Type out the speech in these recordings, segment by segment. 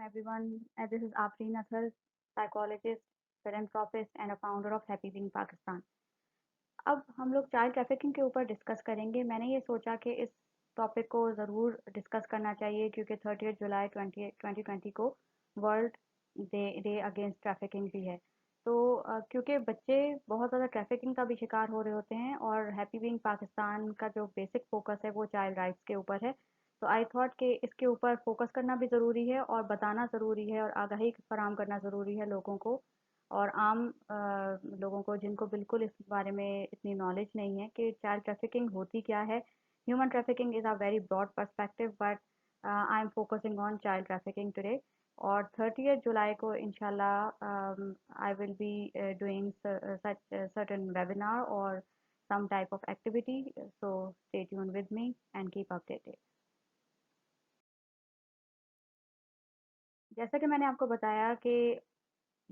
everyone. This is Afreen Athar, psychologist, philanthropist, and a founder of Happy Being Pakistan. अब हम लोग child trafficking के ऊपर discuss करेंगे। मैंने ये सोचा कि इस टॉपिक को ज़रूर डिस्कस करना चाहिए क्योंकि 30 जुलाई 2020 को वर्ल्ड डे अगेंस्ट ट्रैफिकिंग भी है। तो क्योंकि बच्चे बहुत ज़्यादा ट्रैफिकिंग का भी शिकार हो रहे होते हैं और हैप्पी बीइंग पाकिस्तान का जो बेसिक फोकस है वो चाइल्ड राइट्स के ऊपर है। तो आई थॉट कि इसके ऊपर फोकस करना भी ज़रूरी है और बताना ज़रूरी है और आगाही फराहम करना ज़रूरी है लोगों को और आम लोगों को जिनको बिल्कुल इस बारे में इतनी नॉलेज नहीं है कि चाइल्ड ट्रैफिकिंग होती क्या है। Human trafficking is a very broad perspective but I am focusing on child trafficking today. और 30 जुलाई को इंशाल्लाह I will be doing certain webinar or some type of activity, so stay tuned with me and keep updated. जैसा कि मैंने आपको बताया कि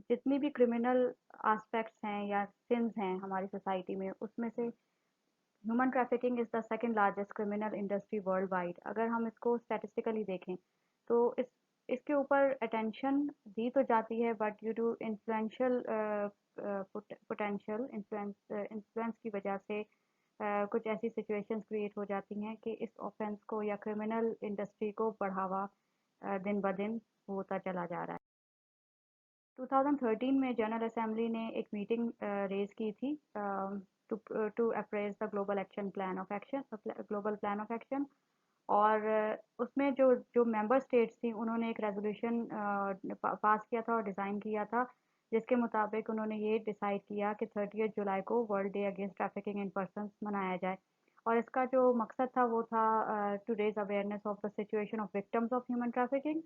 जितनी भी क्रिमिनल एस्पेक्ट्स हैं या सिंस हैं हमारी सोसाइटी में उसमें से human trafficking is the second largest criminal industry world wide. अगर हम इसको स्टैटिस्टिकली देखें तो इसके ऊपर अटेंशन दी तो जाती है but due to influential potential influence की वजह से कुछ ऐसी सिचुएशंस क्रिएट हो जाती हैं कि इस ऑफेंस को या क्रिमिनल इंडस्ट्री को बढ़ावा दिन ब दिन होता चला जा रहा है। 2013 में जनरल असेंबली ने एक मीटिंग रेज की थी to appraise the global plan of action. और उसमें जो जो मेंबर स्टेट्स थी उन्होंने एक रेजोल्यूशन पास किया था और डिज़ाइन किया था जिसके मुताबिक उन्होंने ये डिसाइड किया कि 30 जुलाई को world day against trafficking in persons मनाया जाए। और इसका जो मकसद था वो था to raise awareness of the situation of victims of human trafficking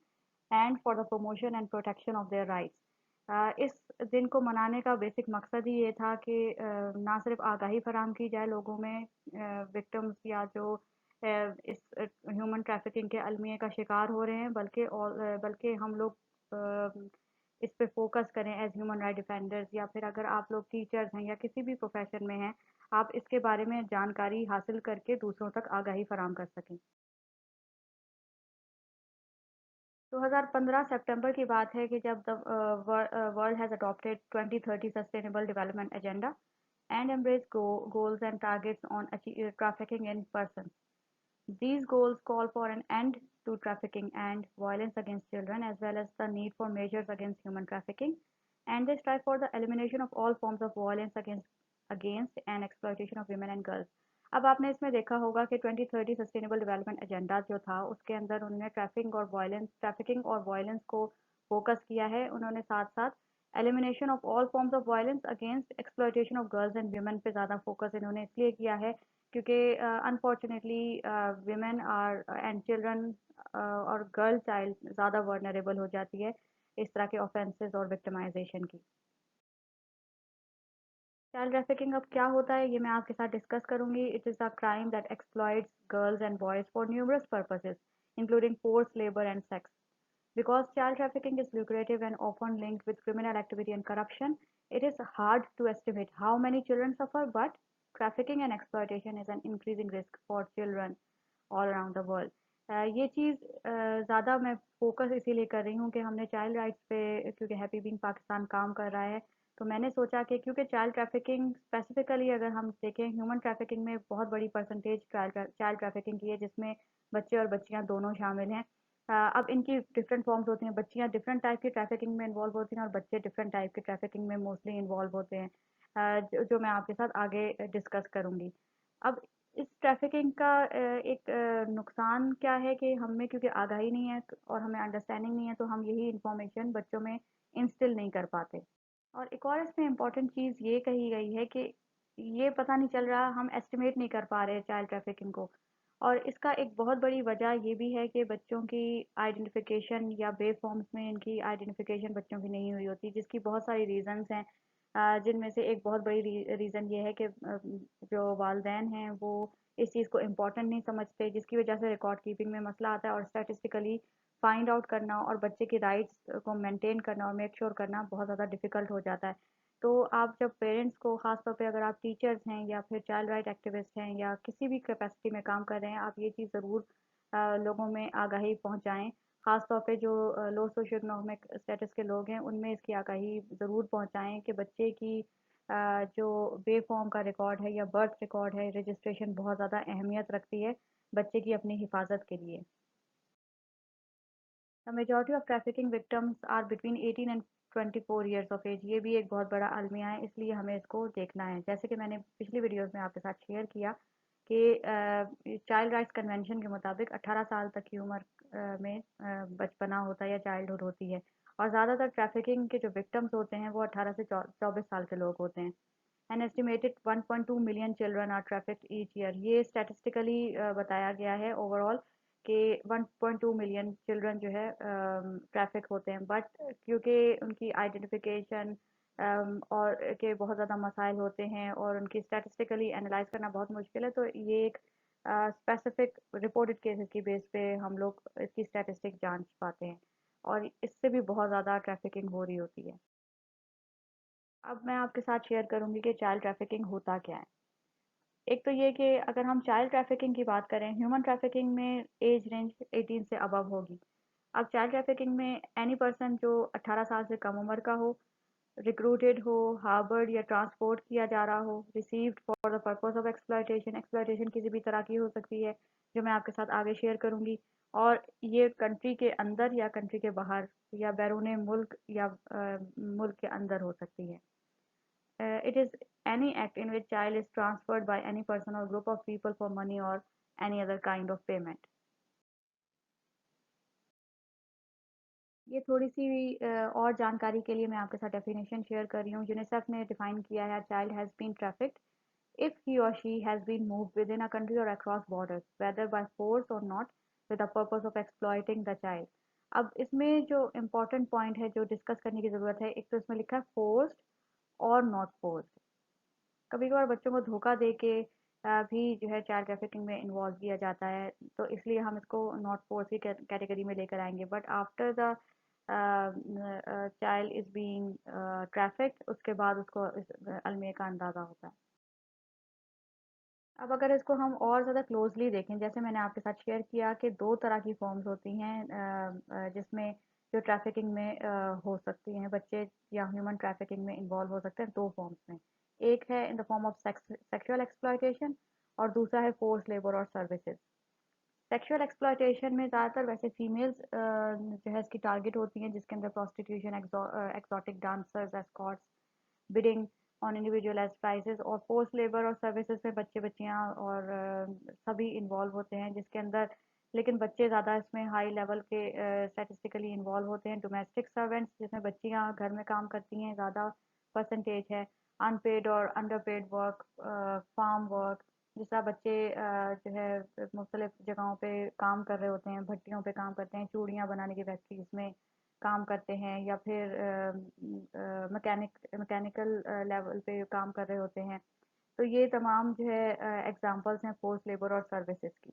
and for the promotion and protection of their rights. इस दिन को मनाने का बेसिक मकसद ही ये था कि ना सिर्फ आगाही फराहम की जाए लोगों में विक्टिम्स या जो इस ह्यूमन ट्रैफिकिंग के अलमिए का शिकार हो रहे हैं बल्कि हम लोग इस पे फोकस करें एज ह्यूमन राइट डिफेंडर्स या फिर अगर आप लोग टीचर्स हैं या किसी भी प्रोफेशन में हैं आप इसके बारे में जानकारी हासिल करके दूसरों तक आगाही फराहम कर सकें। 2015 सितंबर की बात है कि जब the world has adopted 2030 sustainable development agenda and embrace goals and targets on trafficking in persons. These goals call for an end to trafficking and violence against children, as well as the need for measures against human trafficking, and they strive for the elimination of all forms of violence against and exploitation of women and girls. अब आपने इसमें देखा होगा कि 2030 sustainable development agenda जो था उसके अंदर उन्होंने ट्रैफिकिंग और वायलेंस को फोकस किया है। उन्होंने साथ साथ elimination of all forms of violence against exploitation of girls and women पे ज़्यादा फोकस इन्होंने इसलिए किया है क्योंकि unfortunately women are and children और गर्ल चाइल्ड ज़्यादा वर्नरेबल हो जाती है इस तरह के ऑफेंसेस और विक्टिमाइजेशन की। चाइल्ड ट्रैफिकिंग अब क्या होता है ये मैं आपके साथ डिस्कस करूंगी। It is a crime that exploits girls and boys for numerous purposes including force labour and sex. Because child trafficking is lucrative and often linked with criminal activity and corruption, it is hard to estimate how many children suffer, but trafficking and exploitation is an increasing risk for children all around the world. ये चीज़ ज़्यादा मैं focus इसीलिए कर रही हूँ कि हमने child rights पे क्योंकि हैप्पी बीइंग पाकिस्तान काम कर रहा है तो मैंने सोचा कि क्योंकि चाइल्ड ट्रैफिकिंग स्पेसिफिकली अगर हम देखें ह्यूमन ट्रैफिकिंग में बहुत बड़ी परसेंटेज चाइल्ड ट्रैफिकिंग की है जिसमें बच्चे और बच्चियाँ दोनों शामिल हैं। अब इनकी डिफरेंट फॉर्म्स होती हैं। बच्चियाँ डिफरेंट टाइप की ट्रैफिकिंग में इन्वॉल्व होती हैं और बच्चे डिफरेंट टाइप की ट्रैफिकिंग में मोस्टली इन्वॉल्व होते हैं जो मैं आपके साथ आगे डिस्कस करूँगी। अब इस ट्रैफिकिंग का एक नुकसान क्या है कि हमें क्योंकि आगाही नहीं है और हमें अंडरस्टैंडिंग नहीं है तो हम यही इंफॉर्मेशन बच्चों में इंस्टिल नहीं कर पाते। और एक और इसमें इम्पॉर्टेंट चीज़ ये कही गई है कि ये पता नहीं चल रहा हम एस्टिमेट नहीं कर पा रहे चाइल्ड ट्रैफिकिंग को। और इसका एक बहुत बड़ी वजह ये भी है कि बच्चों की आइडेंटिफिकेशन या बे फॉर्म्स में इनकी आइडेंटिफिकेशन बच्चों की नहीं हुई होती जिसकी बहुत सारी रीज़न्स हैं जिनमें से एक बहुत बड़ी रीज़न ये है कि जो वालदैन हैं वो इस चीज़ को इम्पोर्टेंट नहीं समझते जिसकी वजह से रिकॉर्ड कीपिंग में मसला आता है और स्टैटिस्टिकली फाइंड आउट करना और बच्चे की राइट्स को मेंटेन करना और मेक श्योर करना बहुत ज़्यादा डिफ़िकल्ट हो जाता है। तो आप जब पेरेंट्स को ख़ास तौर पे अगर आप टीचर्स हैं या फिर चाइल्ड राइट एक्टिविस्ट हैं या किसी भी कैपेसिटी में काम कर रहे हैं आप ये चीज़ ज़रूर लोगों में आगाही पहुंचाएं। ख़ास तौर पे जो लो सोशियो इकोनॉमिक स्टेटस के लोग हैं उनमें इसकी आगाही ज़रूर पहुंचाएं कि बच्चे की जो बे फॉर्म का रिकॉर्ड है या बर्थ रिकॉर्ड है, रजिस्ट्रेशन बहुत ज़्यादा अहमियत रखती है बच्चे की अपनी हिफाजत के लिए। The majority of trafficking victims are between 18 and 24 years of age। ये भी एक बहुत बड़ा अलमिया है, इसलिए हमें इसको देखना है। जैसे कि मैंने पिछली वीडियोस में आपके साथ शेयर किया कि चाइल्ड राइट्स कन्वेंशन के मुताबिक 18 साल तक की उम्र में बचपना होता है या चाइल्डहुड होती है, और ज़्यादातर ट्रैफिकिंग के जो विक्टिम्स होते हैं वो 18 से 24 साल के लोग होते हैं। An estimated 1.2 million children are trafficked each year. ये स्टैटिस्टिकली बताया गया है ओवरऑल कि 1.2 मिलियन चिल्ड्रन जो है ट्रैफिक होते हैं, बट क्योंकि उनकी आइडेंटिफिकेशन और के बहुत ज़्यादा मसाइल होते हैं और उनकी स्टैटिस्टिकली एनालाइज करना बहुत मुश्किल है, तो ये एक स्पेसिफिक रिपोर्टेड केसेस की बेस पे हम लोग इसकी स्टैटिस्टिक जांच पाते हैं, और इससे भी बहुत ज़्यादा ट्रैफिकिंग हो रही होती है। अब मैं आपके साथ शेयर करूंगी कि चाइल्ड ट्रैफिकिंग होता क्या है। एक तो ये कि अगर हम चाइल्ड ट्रैफिकिंग की बात करें, ह्यूमन ट्रैफिकिंग में एज रेंज 18 से अबव होगी। अब चाइल्ड ट्रैफिकिंग में एनी पर्सन जो 18 साल से कम उम्र का हो, रिक्रूटेड हो, हार्बर्ड या ट्रांसपोर्ट किया जा रहा हो, received for the purpose of exploitation. Exploitation किसी भी तरह की हो सकती है, जो मैं आपके साथ आगे शेयर करूंगी, और ये कंट्री के अंदर या कंट्री के बाहर या बैरून मुल्क या मुल्क के अंदर हो सकती है। It is any act in which child is transferred by any person or group of people for money or any other kind of payment। ये थोड़ी सी और जानकारी के लिए मैं आपके साथ डेफिनेशन शेयर कर रही हूँ। यूनिसेफ ने डिफाइन किया है, child has been trafficked if he or she has been moved within a country or across borders, whether by force or not, with the purpose of exploiting the child। अब इसमें जो important point है जो discuss करने की ज़रूरत है, एक तो इसमें लिखा है फोर्स्ड और नॉट फोर्स्ड। कभी कभार बच्चों को धोखा दे के भी जो है चाइल्ड ट्रैफिकिंग में इन्वॉल्व किया जाता है, तो इसलिए हम इसको नॉट फोर्स की कैटेगरी में लेकर आएंगे। But after the child is being trafficked, उसके बाद उसको इस अलमिया का अंदाज़ा होता है। अब अगर इसको हम और ज़्यादा क्लोजली देखें, जैसे मैंने आपके साथ शेयर किया कि दो तरह की फॉर्म्स होती हैं जिसमें जो ट्रैफिकिंग में हो सकती हैं बच्चे, या ह्यूमन ट्रैफिकिंग में इन्वॉल्व हो सकते हैं दो फॉर्म्स में। एक है in the form of sexual exploitation, और दूसरा है फोर्स लेबर और सर्विसेज। सेक्सुअल एक्सप्लॉयटेशन में ज़्यादातर वैसे फीमेल्स जो है इसकी टारगेट होती हैं, जिसके अंदर prostitution, exotic dancers, escorts, bidding on individual age prices, और फोर्स लेबर और सर्विसेज में बच्चे बच्चियां और सभी इन्वॉल्व होते हैं, जिसके अंदर लेकिन बच्चे ज़्यादा इसमें हाई लेवल के स्टैटिस्टिकली इन्वॉल्व होते हैं। डोमेस्टिक सर्वेंट्स, जिसमें बच्चियां घर में काम करती हैं, ज़्यादा परसेंटेज है। अनपेड और अंडरपेड वर्क, फार्म वर्क, जिस तरह बच्चे जो है मुख्तलिफ जगहों पे काम कर रहे होते हैं, भट्टियों पे काम करते हैं, चूड़ियाँ बनाने की फैक्ट्रीज में काम करते हैं, या फिर मैकेनिकल लेवल पे काम कर रहे होते हैं। तो ये तमाम जो है एग्जांपल्स हैं फोर्स लेबर और सर्विसेज की।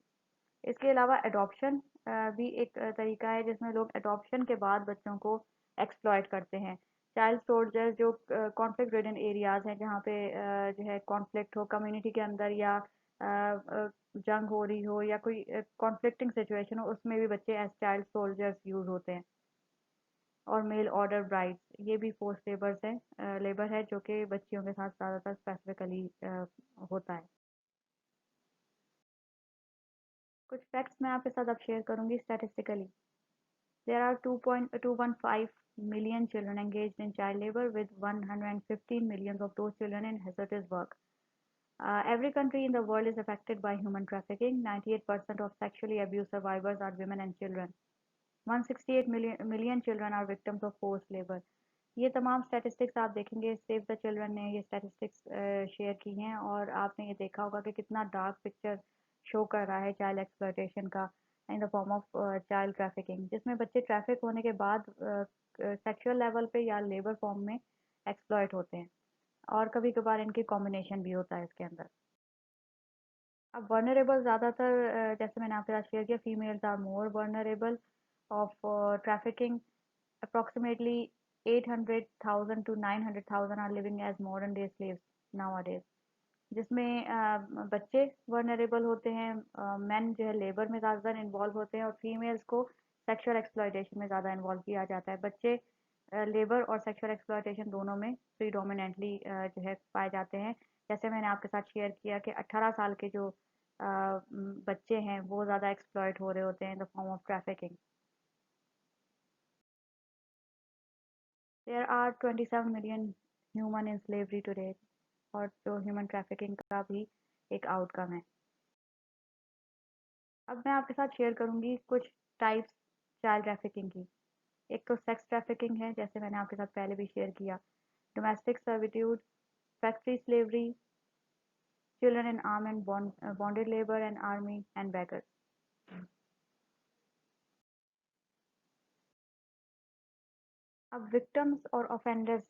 इसके अलावा अडॉप्शन भी एक तरीका है जिसमें लोग अडॉप्शन के बाद बच्चों को एक्सप्लॉयट करते हैं। चाइल्ड सोल्जर जो कॉन्फ्लिक्ट रिडन एरियाज हैं, जहाँ पे जो है कॉन्फ्लिक्ट हो कम्युनिटी के अंदर, या जंग हो रही हो, या कोई कॉन्फ्लिक्टिंग सिचुएशन हो, उसमें भी बच्चे एज चाइल्ड सोल्जर्स यूज होते हैं। और मेल ऑर्डर ब्राइड्स, ये भी फोर्स लेबर्स हैं, लेबर है जो कि बच्चियों के साथ ज़्यादातर स्पेसिफिकली होता है। कुछ फैक्ट्स मैं आपके साथ अब शेयर करूंगी statistically. There are 2.215 million children engaged in child labor, with 115 millions of those children in hazardous work. Every country in the world is affected by human trafficking. 98% of sexually abused survivors are women and children. 168 million children are victims of forced labor। ये तमाम statistics आप देखेंगे, save the children ने ये statistics share की हैं, और आपने ये देखा होगा कि कितना डार्क पिक्चर शो कर रहा है चाइल्ड एक्सप्लॉयटेशन का in the form of child trafficking, जिसमें बच्चे ट्रैफिक होने के बाद सेक्सुअल लेवल पे या लेबर फॉर्म में एक्सप्लॉयट होते हैं, और कभी कभार इनकी कॉम्बिनेशन भी होता है इसके अंदर। अब वर्नरेबल ज़्यादातर जैसे मैंने आपके साथ शेयर किया, females are more vulnerable of trafficking. Approximately 800,000 to 900,000 are living as modern day slaves nowadays। جس میں بچے ورنریبل ہوتے ہیں، مین جو ہے لیبر میں زیادہ تر انوالو ہوتے ہیں، اور فیمیلز کو سیکشل ایکسپلائٹیشن میں زیادہ انوالو کیا جاتا ہے۔ بچے لیبر اور سیکشل ایکسپلائٹیشن دونوں میں پریڈومیننٹلی جو ہے پائے جاتے ہیں۔ جیسے میں نے آپ کے ساتھ شیئر کیا کہ 18 سال کے جو بچے ہیں وہ زیادہ ایکسپلائٹ ہو رہے ہوتے ہیں in the form of trafficking. There are 27 million human in slavery today، اور جو ہیومن ٹریفکنگ کا بھی ایک آؤٹ کم ہے۔ اب میں آپ کے ساتھ شیئر کروں گی کچھ ٹائپس چائلڈ ٹریفکنگ کی۔ ایک تو سیکس ٹریفکنگ ہے، جیسے میں نے آپ کے ساتھ پہلے بھی شیئر کیا، domestic servitude, factory slavery, children in arm and bonded labour and army and beggar. اب وکٹمس اور اوفینڈرس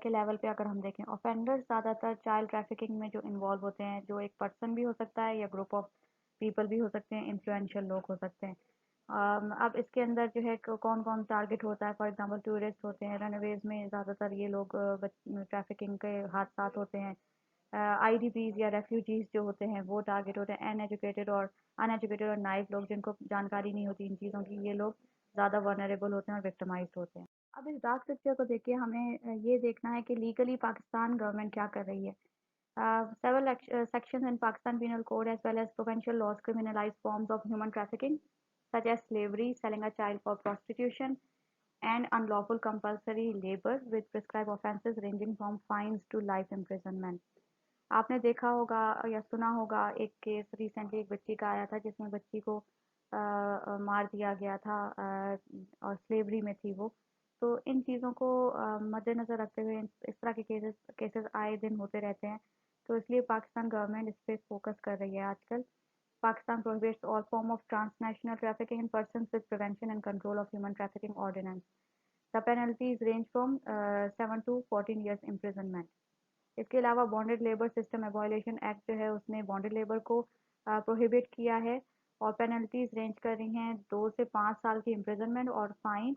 کے لیول پہ اگر ہم دیکھیں، اوفینڈرس زیادہ تر چائلڈ ٹریفکنگ میں جو انوالو ہوتے ہیں، جو ایک پرسن بھی ہو سکتا ہے یا گروپ آف پیپل بھی ہو سکتے ہیں، انفلوئنشل لوگ ہو سکتے ہیں۔ اب اس کے اندر جو ہے کون کون ٹارگٹ ہوتا ہے، فار ایگزامپل ٹورسٹ ہوتے ہیں، رن اویز میں زیادہ تر یہ لوگ ٹریفکنگ کے حادثات ہوتے ہیں۔ آئی ڈی پیز یا ریفیوجیز جو ہوتے ہیں وہ ٹارگٹ ہوتے ہیں، ان ایجوکیٹڈ اور نائب لوگ جن کو جانکاری نہیں ہوتی ان چیزوں کی، یہ لوگ زیادہ ورنریبل ہوتے ہیں اور وکٹمائزڈ ہوتے ہیں۔ اب اس ڈارک پکچر کو دیکھ کے ہمیں یہ دیکھنا ہے کہ لیگلی پاکستان گورنمنٹ کیا کر رہی ہے۔ Several sections in Pakistan Penal Code as well as provincial laws criminalize forms of human trafficking such as slavery, selling a child for prostitution, and unlawful compulsory labor with prescribed offences ranging from fines to life imprisonment۔ آپ نے دیکھا ہوگا یا سنا ہوگا ایک case recently ایک بچی کا آیا تھا جس میں بچی کو مار دیا گیا تھا، اور سلیوری میں تھی وہ۔ تو ان چیزوں کو مد نظر رکھتے ہوئے اس طرح کے کیسز آئے دن ہوتے رہتے ہیں، تو اس لیے پاکستان گورنمنٹ اس پہ فوکس کر رہی ہے آج کل۔ Pakistan prohibits all form of transnational trafficking in persons with prevention and control of human trafficking ordinance۔ The penalties range from 7 to 14 years imprisonment۔ اس کے علاوہ بانڈیڈ لیبر سسٹم ایبولیشن ایکٹ جو ہے اس نے بانڈیڈ لیبر کو پروہیبٹ کیا ہے، اور پینلٹیز رینج کر رہی ہیں 2 سے 5 سال کی امپریزنمنٹ اور فائن،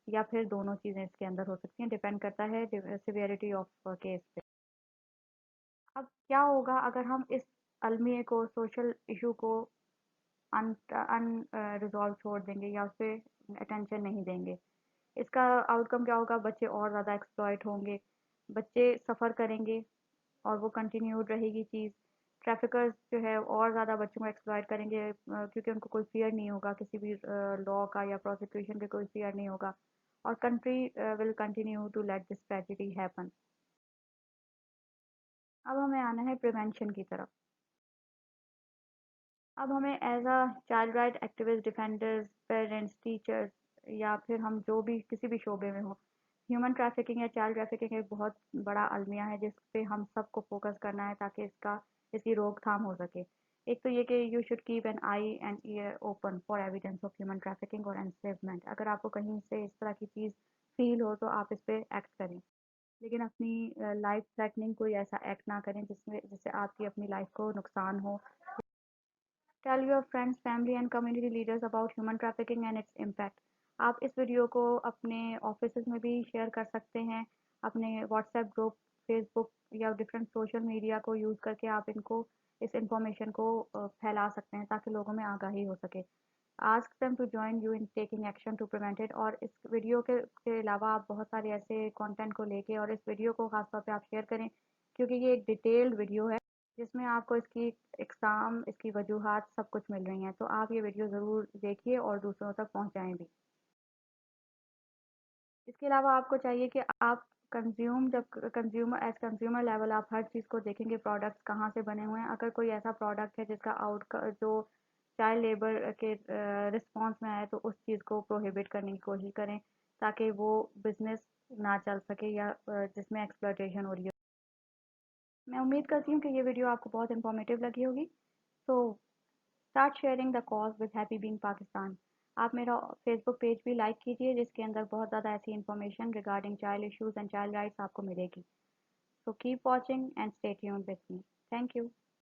یا پھر دونوں چیزیں اس کے اندر ہو سکتی ہیں، ڈیپینڈ کرتا ہے سیویرٹی آف کیس پہ۔ اب کیا ہوگا اگر ہم اس المیے کو، سوشل ایشو کو ان ریزالو چھوڑ دیں گے یا اس پہ اٹینشن نہیں دیں گے؟ اس کا آؤٹ کم کیا ہوگا؟ بچے اور زیادہ ایکسپلائٹ ہوں گے، بچے سفر کریں گے اور وہ کنٹینیوڈ رہے گی چیز۔ ٹریفکرز جو ہے اور زیادہ بچوں کو ایکسپلائٹ کریں گے، کیونکہ ان کو کوئی فیئر نہیں ہوگا کسی بھی لا کا یا پروسیکیوشن کے، کوئی فیئر نہیں ہوگا، اور country will continue to let this tragedy happen. اب ہمیں آنا ہے پریونشن کی طرف۔ اب ہمیں as a child right activist, defenders, parents, teachers, یا پھر ہم جو بھی کسی بھی شعبے میں ہوں، ہیومن ٹریفکنگ یا چائلڈ ٹریفکنگ ایک بہت بڑا المیہ ہے جس پہ ہم سب کو فوکس کرنا ہے تاکہ اس کی روک تھام ہو سکے۔ ایک تو یہ کہ you should keep an eye and ear open for evidence of human trafficking اور انسلیومنٹ۔ اگر آپ کو کہیں سے اس طرح کی چیز فیل ہو تو آپ اس پہ ایکٹ کریں، لیکن اپنی لائف تھریٹننگ کوئی ایسا ایکٹ نہ کریں جس سے آپ کی اپنی لائف کو نقصان ہو۔ Tell your friends, family and community leaders about human trafficking and its impact۔ آپ اس ویڈیو کو اپنے آفیسز میں بھی شیئر کر سکتے ہیں، اپنے واٹس ایپ گروپ، فیس بک یا ڈفرینٹ سوشل میڈیا کو یوز کر کے آپ اس انفارمیشن کو پھیلا سکتے ہیں تاکہ لوگوں میں آگاہی ہو سکے۔ Ask them to join you in taking action to prevent it۔ اور اس ویڈیو کے علاوہ آپ بہت سارے ایسے کانٹینٹ کو لے کے، اور اس ویڈیو کو خاص طور پہ آپ شیئر کریں کیونکہ یہ ایک ڈیٹیلڈ ویڈیو ہے جس میں آپ کو اس کی اقسام، اس کی وجوہات سب کچھ مل رہی ہیں، تو آپ یہ ویڈیو ضرور دیکھیے اور دوسروں تک پہنچائیں بھی۔ اس کے علاوہ آپ کو چاہیے کہ آپ جب کنزیومر لیول آپ ہر چیز کو دیکھیں گے، پروڈکٹس کہاں سے بنے ہوئے ہیں۔ اگر کوئی ایسا پروڈکٹ ہے جس کا جو چائلڈ لیبر کے رسپانس میں آئے تو اس چیز کو پروہیبٹ کرنے کی کوشش کریں تاکہ وہ بزنس نہ چل سکے یا جس میں ایکسپلوٹیشن ہو رہی ہے۔ میں امید کرتی ہوں کہ یہ ویڈیو آپ کو بہت انفارمیٹیو لگی ہوگی۔ So start sharing the cause with happy being Pakistan. آپ میرا فیس بک پیج بھی لائک کیجیے جس کے اندر بہت زیادہ ایسی information regarding child issues and child rights آپ کو ملے گی۔ So keep watching and stay tuned with me. Thank you.